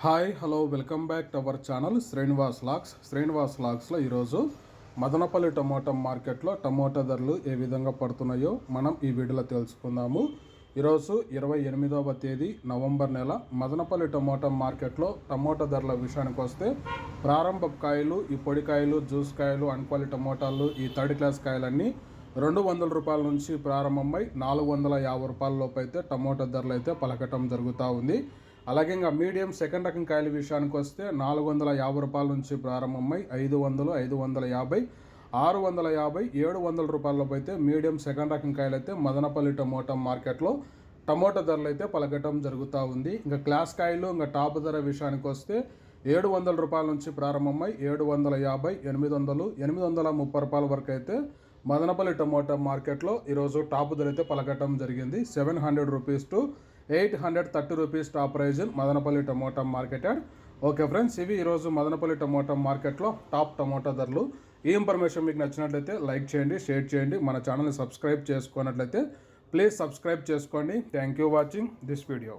Hi hello welcome back to our channel Srinivas లాగ్స్లో ఈరోజు Madanapalle tomato మార్కెట్లో టమోటా ధరలు ఏ విధంగా పడుతున్నాయో మనం ఈ వీడియోలో తెలుసుకుందాము. ఈరోజు 28వ తేదీ నవంబర్ నెల మదనపల్లి టమోటా మార్కెట్లో టమోటా ధరల విషయానికి వస్తే ప్రారంభ కాయలు, ఈ పొడికాయలు, జ్యూస్ కాయలు, అన్క్వాలిటీ టమోటాలు, ఈ థర్డ్ క్లాస్ కాయలన్నీ 200 రూపాయల నుంచి ప్రారంభమై 450 రూపాయల లోపు అయితే టమోటా ధరలు అయితే పలకటం జరుగుతూ ఉంది. అలాగే ఇంకా మీడియం సెకండ్ రకం కాయల విషయానికి వస్తే 450 రూపాయల నుంచి ప్రారంభమై 500, 550, 650, 700 రూపాయలలోపు అయితే మీడియం సెకండ్ రకం కాయలు అయితే మదనపల్లి టమోటా మార్కెట్లో టమోటా ధరలు అయితే పలకటం జరుగుతూ ఉంది. ఇంకా క్లాస్ కాయలు ఇంకా టాప్ ధర విషయానికి వస్తే 700 రూపాయల నుంచి ప్రారంభమై 750, 800, 830 రూపాయల వరకు అయితే మదనపల్లి టమోటా మార్కెట్లో ఈరోజు టాప్ ధర అయితే పలకటం జరిగింది. 700 rupees to 830 rupees top price Madanapalle tomato market యాడ్. ఓకే ఫ్రెండ్స్, ఇవి ఈరోజు మదనపల్లి టమోటా మార్కెట్లో టాప్ టమోటా ధరలు. ఈ ఇన్ఫర్మేషన్ మీకు నచ్చినట్లయితే లైక్ చేయండి, షేర్ చేయండి. మన ఛానల్ని సబ్స్క్రైబ్ చేసుకున్నట్లయితే ప్లీజ్ సబ్స్క్రైబ్ చేసుకోండి. Thank you watching this video.